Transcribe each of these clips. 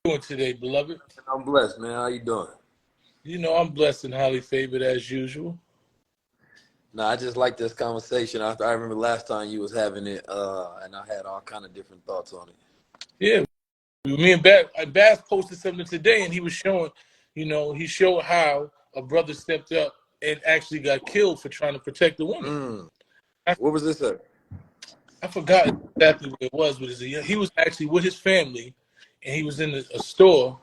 doing today, beloved? I'm blessed, man. How you doing? You know I'm blessed and highly favored as usual. No, I just like this conversation. I remember last time you was having it, and I had all kind of different thoughts on it. Yeah, me and Bass posted something today, and he was showing, he showed how a brother stepped up and actually got killed for trying to protect the woman. Mm. I, What was this at? I forgot exactly what it was, but he was actually with his family, and he was in a store,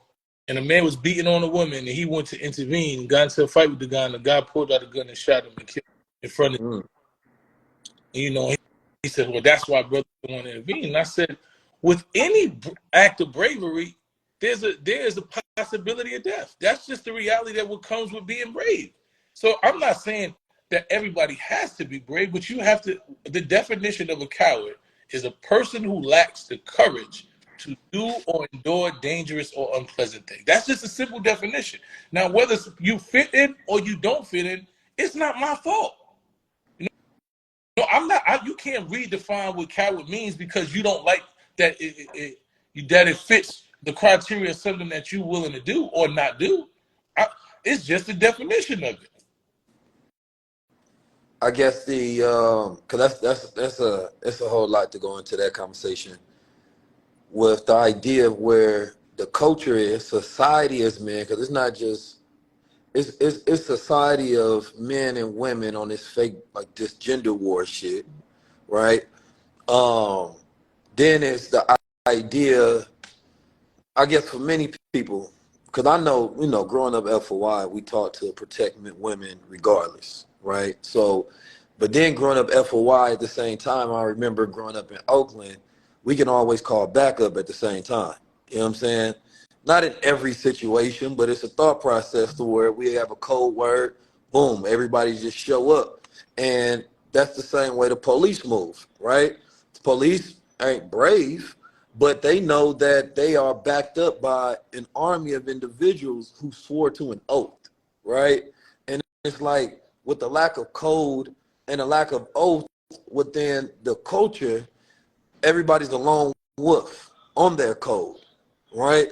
and a man was beating on a woman, and he went to intervene, got into a fight with the guy, and the guy pulled out a gun and shot him and killed him in front of him. Mm. And, he said, well, that's why brothers don't want to intervene. And I said, with any act of bravery, there is a possibility of death. That's just the reality that what comes with being brave. So I'm not saying that everybody has to be brave, but you have to. The definition of a coward is a person who lacks the courage to do or endure dangerous or unpleasant things. That's just a simple definition. Now, whether you fit in or you don't fit in, it's not my fault. No, I'm not. You can't redefine what coward means because you don't like that that it fits the criteria of something that you're willing to do or not do. It's just the definition of it. I guess cause that's a whole lot to go into that conversation with the idea of where the culture is, society is, man. Cause it's not just it's society of men and women on this fake like this gender war shit, right? Um, then it's the idea, I guess, for many people, because I know, growing up FOI, we taught to protect women regardless, right? So, but then growing up FOI at the same time, I remember growing up in Oakland, we can always call backup at the same time. You know what I'm saying? Not in every situation, but it's a thought process to where we have a code word, boom, everybody just show up. And that's the same way the police move, right? The police ain't brave, but they know that they are backed up by an army of individuals who swore to an oath, right? And it's like with the lack of code and the lack of oath within the culture, everybody's a lone wolf on their code, right?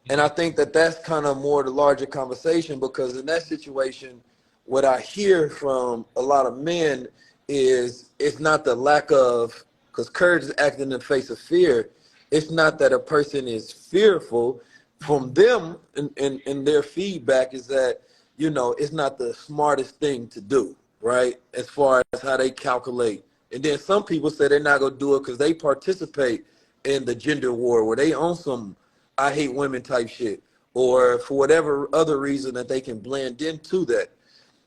And I think that that's kind of more the larger conversation, because in that situation, what I hear from a lot of men is it's not the lack of, because courage is acting in the face of fear. It's not that a person is fearful. From them and their feedback is that, it's not the smartest thing to do, right? As far as how they calculate. And then some people say they're not going to do it because they participate in the gender war where they own some I hate women type shit, or for whatever other reason that they can blend into that.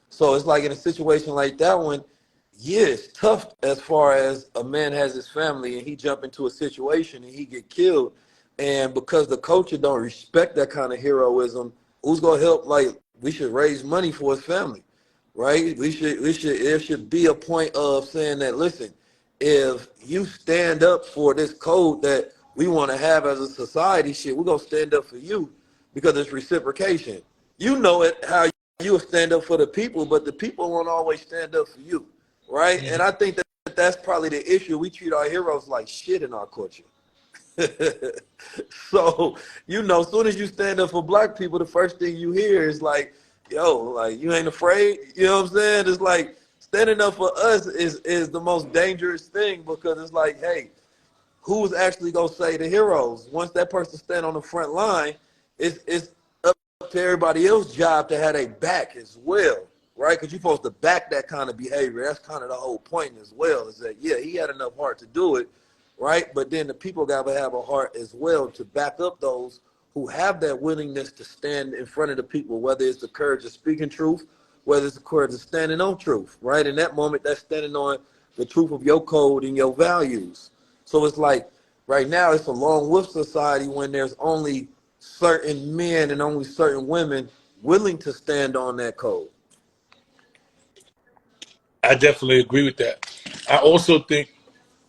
So it's like in a situation like that one, yeah, it's tough as far as a man has his family and he jump into a situation and he get killed. And because the culture don't respect that kind of heroism, who's gonna help? Like, we should raise money for his family, right? There should be a point of saying that, listen, if you stand up for this code that we want to have as a society, shit, we're gonna stand up for you because it's reciprocation. You know it how you will stand up for the people, but the people won't always stand up for you, right? Mm-hmm. And I think that that's probably the issue. We treat our heroes like shit in our culture. So, as soon as you stand up for black people, the first thing you hear is like, yo, like, you ain't afraid. You know what I'm saying? It's like standing up for us is the most dangerous thing, because it's like, hey, who's actually gonna say the heroes? Once that person stand on the front line, it's up to everybody else's job to have a back as well, right? Because you're supposed to back that kind of behavior. That's kind of the whole point as well, is that, yeah, he had enough heart to do it, right? But then the people got to have a heart as well to back up those who have that willingness to stand in front of the people, whether it's the courage of speaking truth, whether it's the courage of standing on truth, right? In that moment, that's standing on the truth of your code and your values. So it's like right now it's a lone wolf society when there's only certain men and only certain women willing to stand on that code. I definitely agree with that. I also think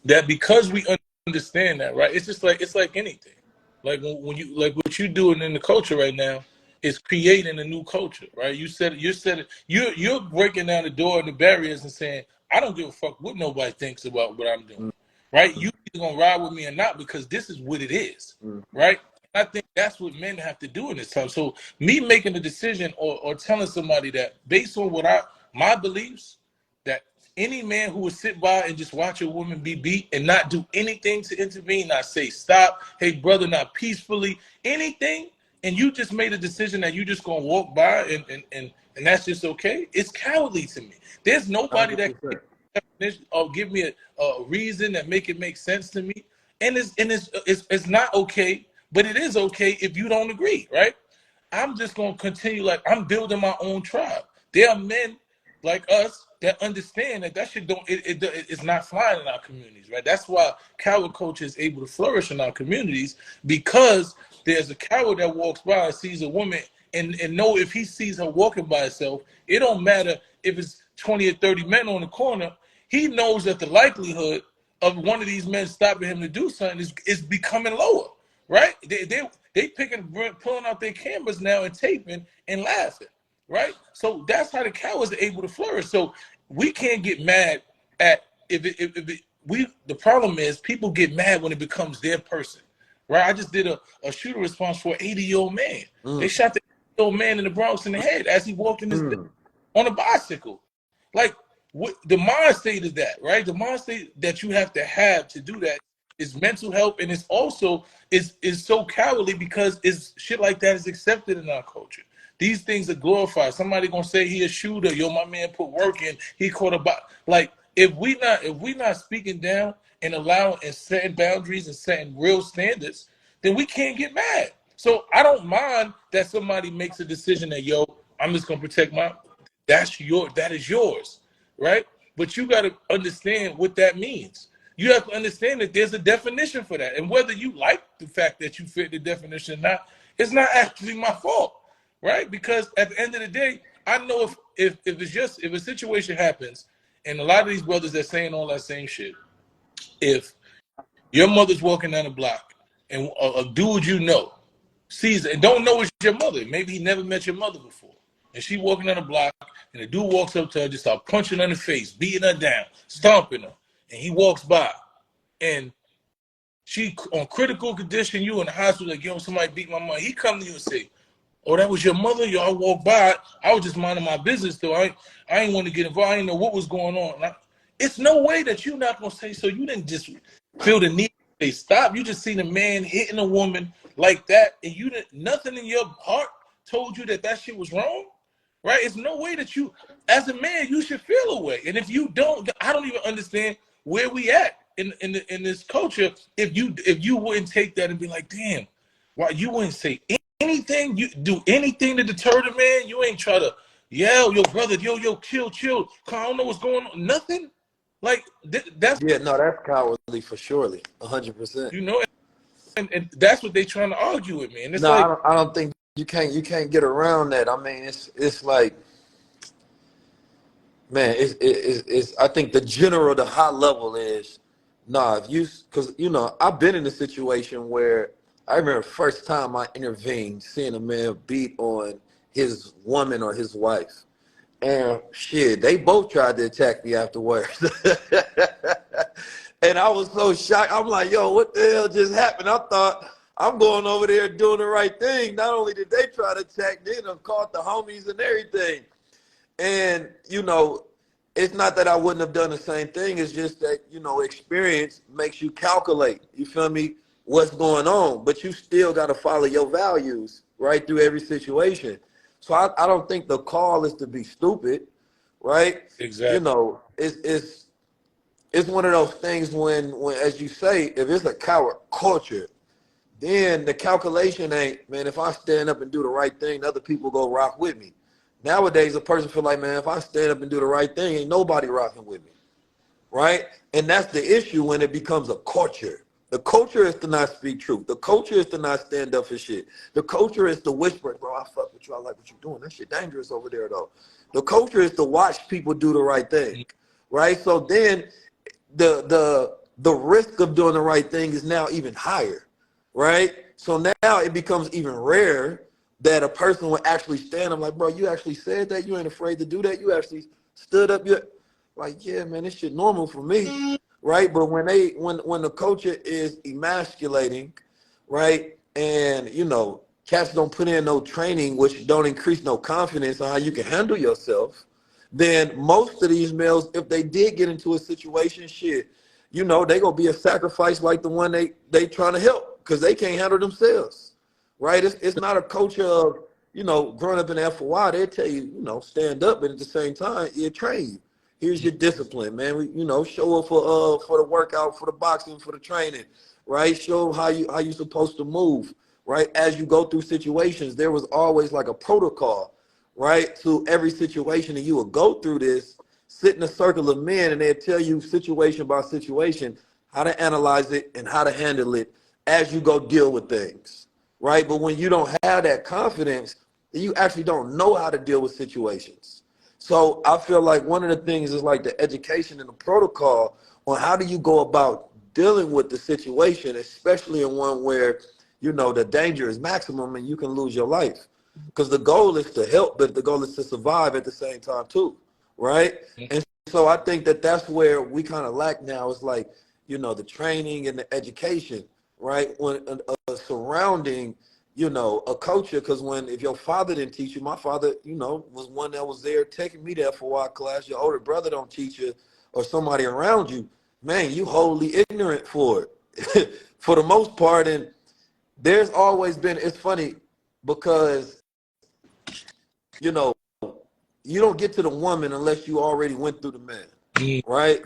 that because we understand that, right? It's like anything. Like when you like what you're doing in the culture right now is creating a new culture, right? You're breaking down the door and the barriers and saying, I don't give a fuck what nobody thinks about what I'm doing, right? You either gonna ride with me or not because this is what it is, Mm-hmm. right? I think that's what men have to do in this time. So me making a decision or telling somebody that based on what my beliefs, that any man who would sit by and just watch a woman be beat and not do anything to intervene, not say stop, hey brother, not peacefully, anything, and you just made a decision that you just gonna walk by and that's just okay, it's cowardly to me. There's nobody that 100%. or give me a reason that make it make sense to me. And it's not okay, but it is okay if you don't agree, right? I'm just gonna continue like I'm building my own tribe. There are men like us that understand that shit don't it's not flying in our communities, right? That's why coward culture is able to flourish in our communities, because there's a coward that walks by and sees a woman and know if he sees her walking by herself, it don't matter if it's 20 or 30 men on the corner, he knows that the likelihood of one of these men stopping him to do something is becoming lower, right? They pulling out their cameras now and taping and laughing, right? So that's how the cowards are able to flourish. So we can't get mad at the problem is people get mad when it becomes their person, right? I just did a shooter response for an 80-year-old man. They shot the 80-year-old man in the Bronx in the head as he walked in his on a bicycle. Like, what the mind state is that, right? The mind state that you have to do that is mental health, and it's also is so cowardly because it's shit like that is accepted in our culture. These things are glorified. Somebody gonna say he a shooter. Yo, my man put work in. He caught a like if we not speaking down and allowing and setting boundaries and setting real standards, then we can't get mad. So I don't mind that somebody makes a decision that yo, I'm just gonna protect my. That is yours, right? But you got to understand what that means. You have to understand that there's a definition for that, and whether you like the fact that you fit the definition or not, it's not actually my fault, right? Because at the end of the day, I know if a situation happens, and a lot of these brothers are saying all that same shit. If your mother's walking down the block and a dude you know sees it and don't know it's your mother, maybe he never met your mother before, and she walking down the block, and the dude walks up to her, just start punching her in the face, beating her down, stomping her, and he walks by, and she on critical condition, you in the hospital, like, yo, somebody beat my mother. He come to you and say, oh, that was your mother? Yo, I walked by. I was just minding my business, though. I ain't want to get involved. I didn't know what was going on. It's no way that you're not going to say so. You didn't just feel the need to say stop. You just seen a man hitting a woman like that, and you didn't, nothing in your heart told you that shit was wrong, right? It's no way that you, as a man, you should feel a way. And if you don't, I don't even understand where we at in this culture. If you wouldn't take that and be like, damn, why you wouldn't say anything, you do anything to deter the man. You ain't try to yell, yo brother, yo, chill. I don't know what's going on. Nothing. Like that's Yeah, no, that's cowardly for surely, 100%. you know, and that's what they trying to argue with me. And it's No, like, I don't think you can't get around that. I mean, it's like, man, it's I think the high level is, nah, if you, because I've been in a situation where I remember first time I intervened, seeing a man beat on his woman or his wife. And shit, they both tried to attack me afterwards. And I was so shocked. I'm like, yo, what the hell just happened? I thought I'm going over there doing the right thing. Not only did they try to attack me, they caught the homies and everything. And, it's not that I wouldn't have done the same thing. It's just that, experience makes you calculate, you feel me, what's going on. But you still got to follow your values right through every situation. So I don't think the call is to be stupid, right? exactly. It's one of those things when, as you say, if it's a coward culture, then the calculation ain't, man, if I stand up and do the right thing, other people go rock with me. Nowadays, a person feel like, man, if I stand up and do the right thing, ain't nobody rocking with me, right? And that's the issue when it becomes a culture. The culture is to not speak truth. The culture is to not stand up for shit. The culture is to whisper, bro, I fuck with you. I like what you're doing. That shit dangerous over there, though. The culture is to watch people do the right thing, right? So then the risk of doing the right thing is now even higher, right? So now it becomes even rare that a person would actually stand. I'm like, bro, you actually said that? You ain't afraid to do that? You actually stood up? You're like, yeah, man, this shit normal for me, right? But when the culture is emasculating, right, and cats don't put in no training, which don't increase no confidence on how you can handle yourself, then most of these males, if they did get into a situation, shit, they gonna be a sacrifice like the one they trying to help because they can't handle themselves, right? It's not a culture of growing up in the FOI. They tell you stand up, but at the same time it train you. Here's your discipline, man. Show up for the workout, for the boxing, for the training, right? Show how you supposed to move, right? As you go through situations, there was always like a protocol, right, to every situation, and you will go through this, sit in a circle of men, and they'll tell you situation by situation how to analyze it and how to handle it as you go deal with things, right? But when you don't have that confidence, you actually don't know how to deal with situations. So I feel like one of the things is like the education and the protocol on how do you go about dealing with the situation, especially in one where the danger is maximum and you can lose your life. Because the goal is to help, but the goal is to survive at the same time too, right? And so I think that's where we kind of lack now. It's like, the training and the education, right? When surrounding, a culture, because if your father didn't teach you, my father, was one that was there taking me to FOI class. Your older brother don't teach you, or somebody around you, man, you wholly ignorant for it, for the most part. And there's always been, it's funny because, you don't get to the woman unless you already went through the man, right?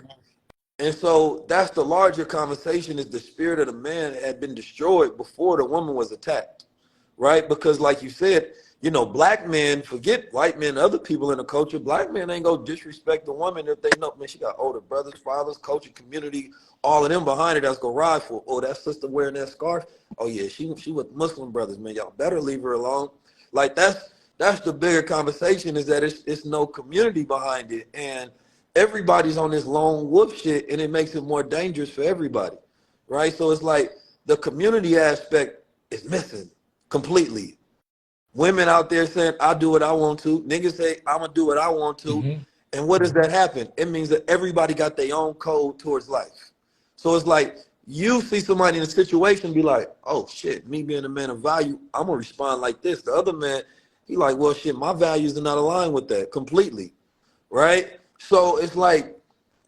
And so that's the larger conversation, is the spirit of the man had been destroyed before the woman was attacked, right? Because like you said, black men, forget white men, other people in the culture, black men ain't go disrespect the woman if they know, man, she got older brothers, fathers, culture, community, all of them behind her that's gonna ride for, oh, that sister wearing that scarf, oh yeah, she with Muslim brothers, man, y'all better leave her alone. Like that's the bigger conversation, is that it's no community behind it, and everybody's on this lone wolf shit, and it makes it more dangerous for everybody, right? So it's like the community aspect is missing completely. Women out there saying, I do what I want to. Niggas say, I'm going to do what I want to. Mm-hmm. And what does that happen? It means that everybody got their own code towards life. So it's like you see somebody in a situation, be like, oh shit, me being a man of value, I'm going to respond like this. The other man, he like, well, shit, my values are not aligned with that completely, right? So it's like,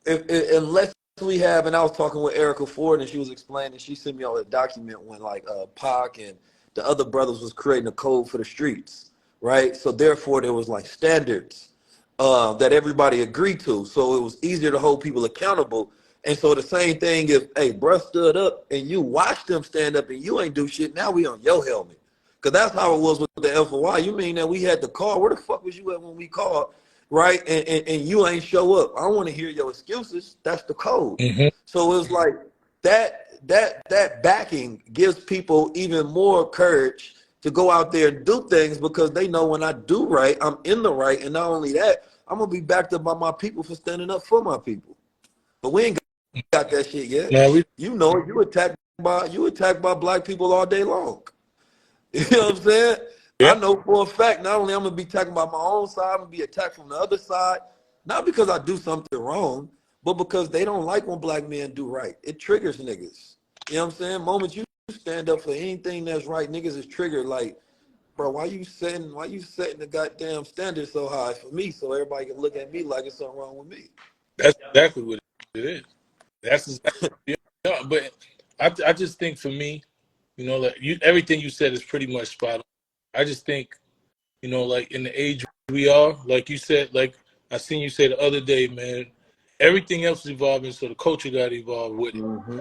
unless we have, and I was talking with Erica Ford, and she was explaining, she sent me all a document when like Pac and the other brothers was creating a code for the streets, right? So therefore there was like standards that everybody agreed to. So it was easier to hold people accountable. And so the same thing, if, hey, bruh stood up and you watched them stand up and you ain't do shit, now we on your helmet. Because that's how it was with the FOI. You mean that we had the call? Where the fuck was you at when we called, right? And you ain't show up. I don't want to hear your excuses. That's the code. Mm-hmm. So it's like that backing gives people even more courage to go out there and do things, because they know when I do right, I'm in the right. And not only that, I'm going to be backed up by my people for standing up for my people. But we ain't got that shit yet. No, You attacked by black people all day long. You know what I'm saying? yeah. I know for a fact, not only I'm going to be attacked by my own side, I'm going to be attacked from the other side. Not because I do something wrong, but because they don't like when black men do right. It triggers niggas. You know what I'm saying? Moment you stand up for anything that's right, niggas is triggered. Like, bro, why you setting the goddamn standard so high for me so everybody can look at me like it's something wrong with me? That's exactly what it is. That's exactly, yeah. But I just think for me, like everything you said is pretty much spot on. I just think, like in the age we are, like you said, like I seen you say the other day, man, everything else is evolving, so the culture got evolved with it. Mm-hmm.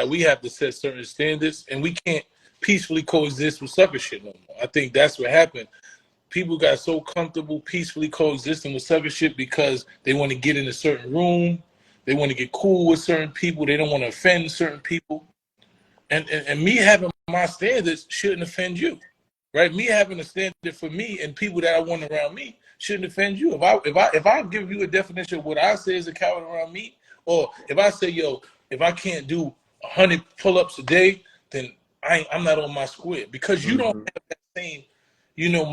We have to set certain standards, and we can't peacefully coexist with sucker shit no more. I think that's what happened. People got so comfortable peacefully coexisting with sucker shit because they want to get in a certain room, they want to get cool with certain people, they don't want to offend certain people. And me having my standards shouldn't offend you, right? Me having a standard for me and people that I want around me shouldn't offend you. If I give you a definition of what I say is a coward around me, or if I say, yo, if I can't do 100 pull-ups a day, then I'm not on my square, because you don't have that same,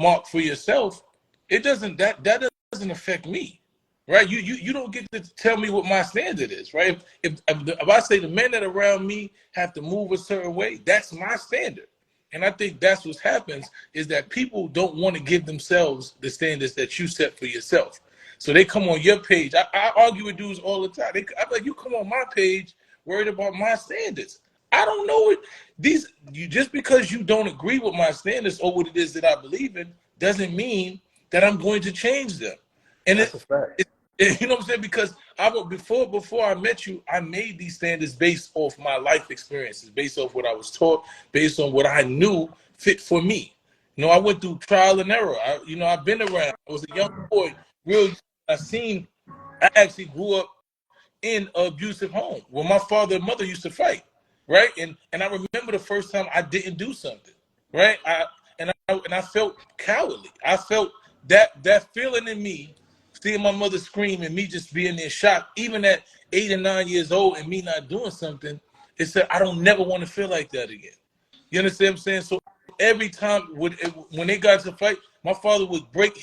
mark for yourself. It doesn't that doesn't affect me. right? You don't get to tell me what my standard is, right? If I say the men that are around me have to move a certain way, that's my standard. And I think that's what happens is that people don't want to give themselves the standards that you set for yourself. So they come on your page. I argue with dudes all the time. I'm like, you come on my page worried about my standards. I don't know it. You just because you don't agree with my standards or what it is that I believe in doesn't mean that I'm going to change them. And That's a fact. you know what I'm saying? Because before I met you, I made these standards based off my life experiences, based off what I was taught, based on what I knew fit for me. I went through trial and error. I've been around. I was a young boy, real. I actually grew up in an abusive home where my father and mother used to fight, right? And I remember the first time I didn't do something, right? I felt cowardly. I felt that feeling in me, seeing my mother scream and me just being in shock, even at 8 and 9 years old, and me not doing something. It said I don't never want to feel like that again. You understand what I'm saying? So every time when they got to fight, my father would break.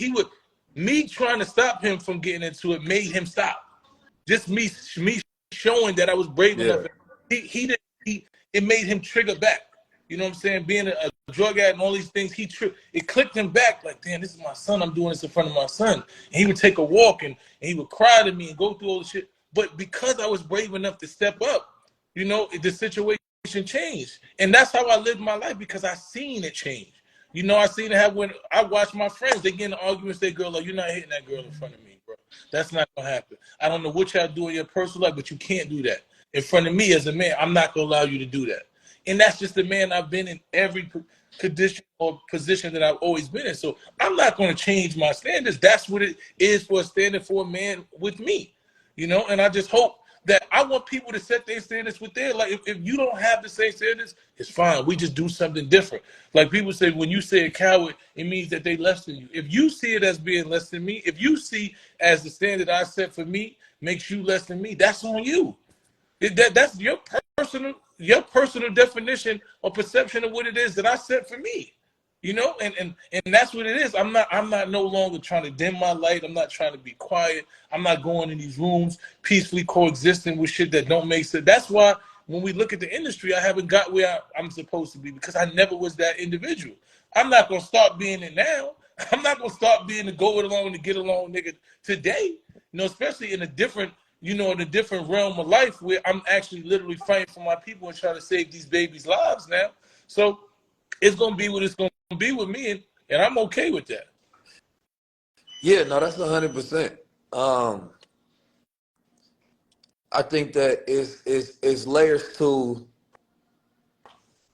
Me trying to stop him from getting into it made him stop. Just me showing that I was brave Yeah. enough. It made him trigger back. You know what I'm saying? Being a drug addict and all these things, it clicked him back like, damn, this is my son. I'm doing this in front of my son. And he would take a walk and he would cry to me and go through all the shit. But because I was brave enough to step up, the situation changed. And that's how I lived my life because I seen it change. I seen it happen when I watch my friends. They get in arguments. They girl like, you're not hitting that girl in front of me, bro. That's not gonna happen. I don't know what y'all do in your personal life, but you can't do that in front of me as a man. I'm not gonna allow you to do that. And that's just the man I've been in every condition or position that I've always been in. So I'm not gonna change my standards. That's what it is for a standard for a man with me. And I just hope that I want people to set their standards with their like. If you don't have the same standards, it's fine. We just do something different. Like people say, when you say a coward, it means that they less than you. If you see it as being less than me, if you see as the standard I set for me makes you less than me, that's on you. That's your personal definition or perception of what it is that I set for me. And that's what it is. I'm not no longer trying to dim my light. I'm not trying to be quiet. I'm not going in these rooms peacefully coexisting with shit that don't make sense. That's why when we look at the industry, I haven't got where I'm supposed to be because I never was that individual. I'm not gonna start being it now. I'm not gonna start being the go it along and get along nigga today. Especially in a different realm of life where I'm actually literally fighting for my people and trying to save these babies' lives now. So it's gonna be what it's gonna be with me, and I'm okay with that. Yeah, no, that's 100%. I think that is layers to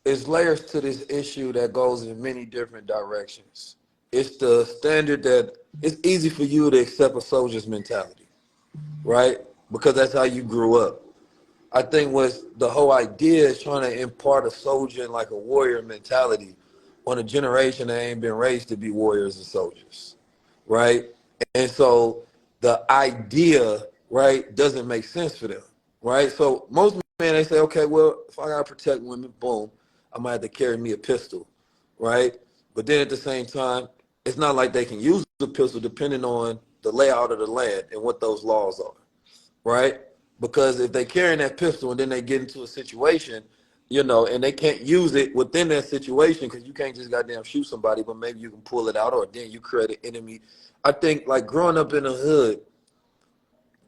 this issue that goes in many different directions. It's the standard that it's easy for you to accept a soldier's mentality, right? Because that's how you grew up. I think was the whole idea is trying to impart a soldier and like a warrior mentality on a generation that ain't been raised to be warriors and soldiers, right? And so the idea, right, doesn't make sense for them, right? So most men, they say, okay, well, if I gotta protect women, boom, I might have to carry me a pistol, right? But then at the same time, it's not like they can use the pistol depending on the layout of the land and what those laws are, right? Because if they carrying that pistol and then they get into a situation, and they can't use it within that situation because you can't just goddamn shoot somebody, but maybe you can pull it out or then you create an enemy. I think like growing up in the hood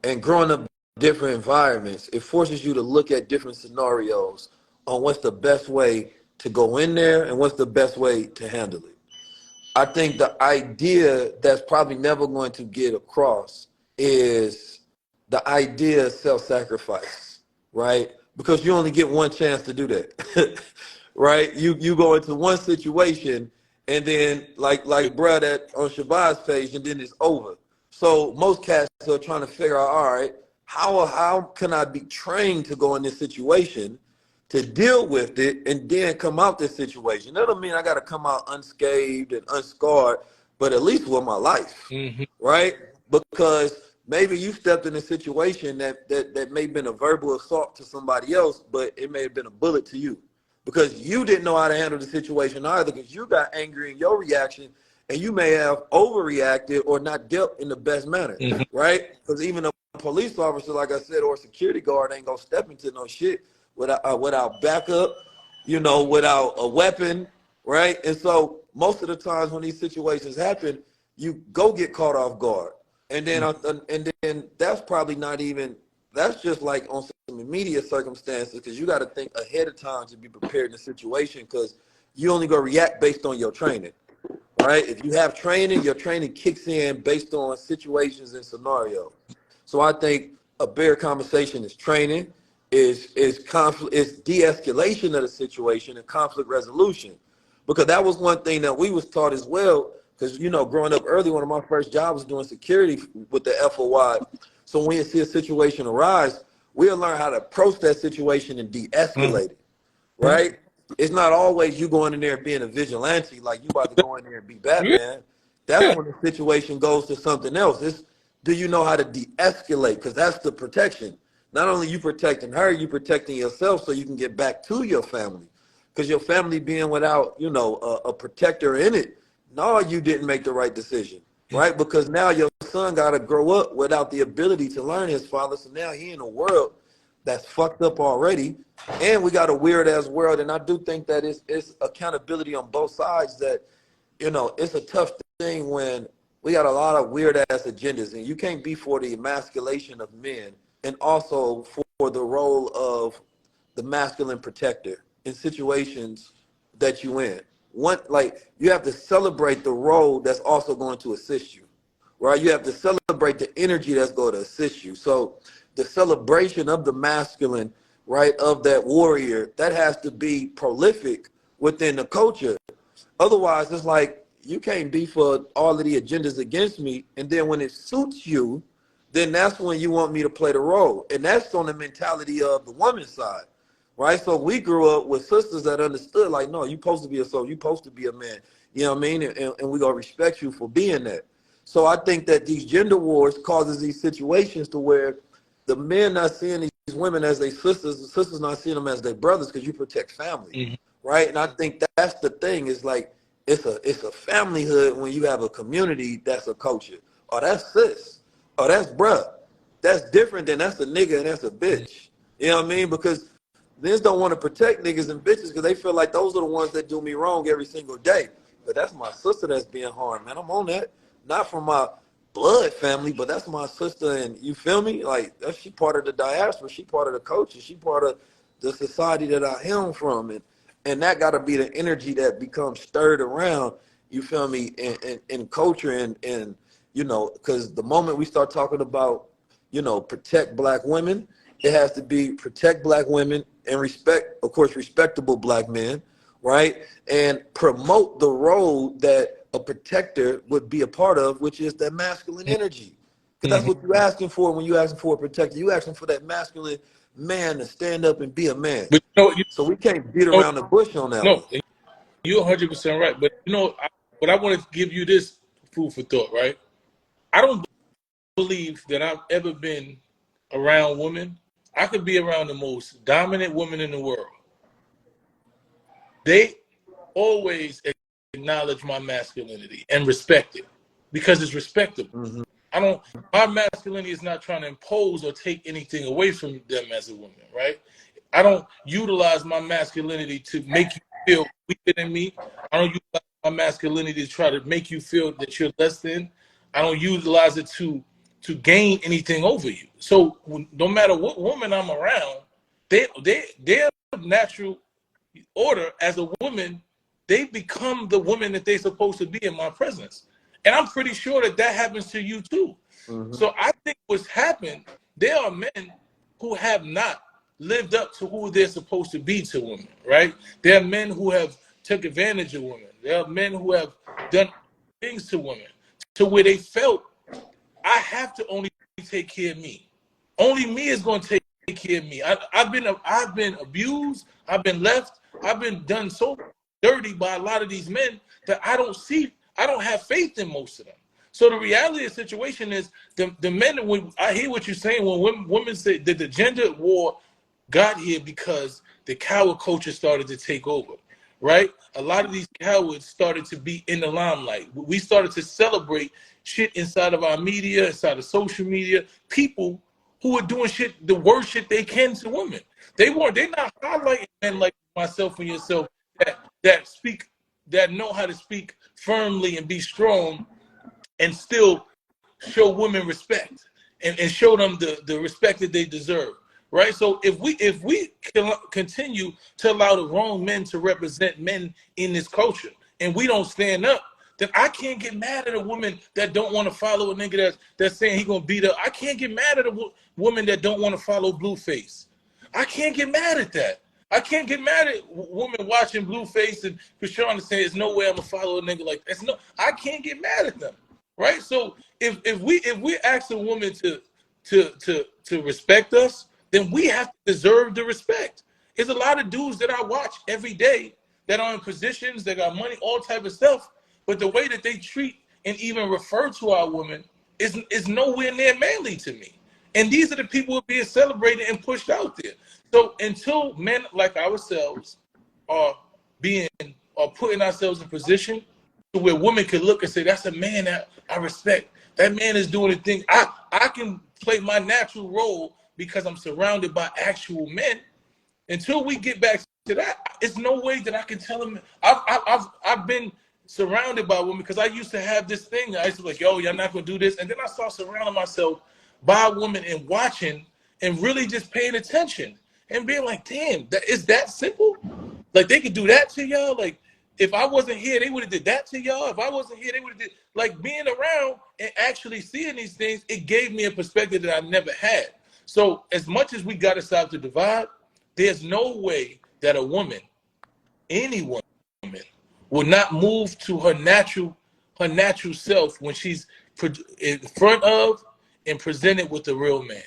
and growing up in different environments, it forces you to look at different scenarios on what's the best way to go in there and what's the best way to handle it. I think the idea that's probably never going to get across is the idea of self-sacrifice, right? Because you only get one chance to do that, right? You go into one situation and then like bruh that on Shabazz page and then it's over. So most cats are trying to figure out, all right, how can I be trained to go in this situation to deal with it and then come out this situation? That don't mean I got to come out unscathed and unscarred, but at least with my life, right? Because maybe you stepped in a situation that may have been a verbal assault to somebody else, but it may have been a bullet to you because you didn't know how to handle the situation either because you got angry in your reaction and you may have overreacted or not dealt in the best manner, Mhm. right? Because even a police officer, like I said, or a security guard ain't gonna step into no shit without backup, without a weapon, right? And so most of the times when these situations happen, you go get caught off guard, and then that's probably not even, that's just like on some immediate circumstances, because you got to think ahead of time to be prepared in a situation, because you only gonna react based on your training, right? If you have training, your training kicks in based on situations and scenarios. So I think a better conversation is training, is conflict, is de-escalation of the situation and conflict resolution, because that was one thing that we was taught as well. Because growing up early, one of my first jobs was doing security with the FOI. So when you see a situation arise, we'll learn how to approach that situation and de-escalate it, Mhm. right? It's not always you going in there being a vigilante, like you about to go in there and be Batman. That's Yeah. when the situation goes to something else. It's, do you know how to de-escalate? Because that's the protection. Not only you protecting her, you protecting yourself so you can get back to your family. Because your family being without, a protector in it, no, you didn't make the right decision, right? Because now your son got to grow up without the ability to learn his father. So now he in a world that's fucked up already, and we got a weird ass world. And I do think that it's accountability on both sides. That it's a tough thing when we got a lot of weird ass agendas, and you can't be for the emasculation of men and also for the role of the masculine protector in situations that you in. One, like, you have to celebrate the role that's also going to assist you, right? You have to celebrate the energy that's going to assist you. So the celebration of the masculine, right, of that warrior, that has to be prolific within the culture. Otherwise, it's like you can't be for all of the agendas against me, and then when it suits you, then that's when you want me to play the role. And that's on the mentality of the woman's side, right? So we grew up with sisters that understood, like, no, you're supposed to be a soul, you're supposed to be a man, you know what I mean? And we gonna respect you for being that. So I think that these gender wars causes these situations to where the men not seeing these women as their sisters, the sisters not seeing them as their brothers, because you protect family, Mhm. right? And I think that's the thing. Is like it's a familyhood when you have a community that's a culture. Oh, that's sis. Oh, that's bruh. That's different than that's a nigga and that's a bitch. You know what I mean? Because niggas don't want to protect niggas and bitches because they feel like those are the ones that do me wrong every single day. But that's my sister that's being harmed, man. I'm on that. Not from my blood family, but that's my sister, and you feel me? Like, that's, she part of the diaspora, she part of the culture, she part of the society that I am from, and that got to be the energy that becomes stirred around. You feel me? In culture, and because the moment we start talking about protect black women, it has to be protect black women and respect, of course, respectable black men, right? And promote the role that a protector would be a part of, which is that masculine energy. Because that's Mhm. what you're asking for when you're asking for a protector. You're asking for that masculine man to stand up and be a man. But So we can't beat know, around the bush on that one. no, you're 100% right. But but I want to give you this food for thought, right? I don't believe that I've ever been around women. I could be around the most dominant woman in the world. They always acknowledge my masculinity and respect it because it's respectable. Mm-hmm. I don't. My masculinity is not trying to impose or take anything away from them as a woman, right? I don't utilize my masculinity to make you feel weaker than me. I don't utilize my masculinity to try to make you feel that you're less than. I don't utilize it to gain anything over you. So no matter what woman I'm around, their natural order as a woman, they become the woman that they're supposed to be in my presence. And I'm pretty sure that that happens to you too. Mm-hmm. So I think what's happened, there are men who have not lived up to who they're supposed to be to women, right? There are men who have took advantage of women. There are men who have done things to women to where they felt I have to only take care of me. Only me is going to take care of me. I've been abused. I've been left. I've been done so dirty by a lot of these men that I don't see. I don't have faith in most of them. So the reality of the situation is the men. When I hear what you're saying, when women say that the gender war got here because the coward culture started to take over, right? A lot of these cowards started to be in the limelight. We started to celebrate shit inside of our media, inside of social media, people who are doing shit, the worst shit they can to women. They're not highlighting men like myself and yourself that speak, that know how to speak firmly and be strong and still show women respect and show them the respect that they deserve, right? So if we can continue to allow the wrong men to represent men in this culture and we don't stand up, then I can't get mad at a woman that don't want to follow a nigga that's saying he gonna beat her. I can't get mad at a woman that don't want to follow Blueface. I can't get mad at that. I can't get mad at women watching Blueface and Krishan to say there's no way I'm gonna follow a nigga like that. No, I can't get mad at them, right? So if we ask a woman to respect us, then we have to deserve the respect. There's a lot of dudes that I watch every day that are in positions, that got money, all type of stuff, but the way that they treat and even refer to our women is nowhere near manly to me. And these are the people who are being celebrated and pushed out there. So until men like ourselves are putting ourselves in position to where women can look and say, that's a man that I respect. That man is doing the thing. I can play my natural role because I'm surrounded by actual men. Until we get back to that, it's no way that I can tell them. I've been surrounded by women because I used to have this thing. I used to be like, yo, y'all not gonna do this. And then I started surrounding myself by women and watching and really just paying attention and being like, damn, that is that simple? Like they could do that to y'all? Like if I wasn't here, they would have did that to y'all. If I wasn't here, they would have did, like being around and actually seeing these things, it gave me a perspective that I never had. So as much as we got to stop the divide, there's no way that a woman, any woman, will not move to her natural self when she's in front of and presented with the real man.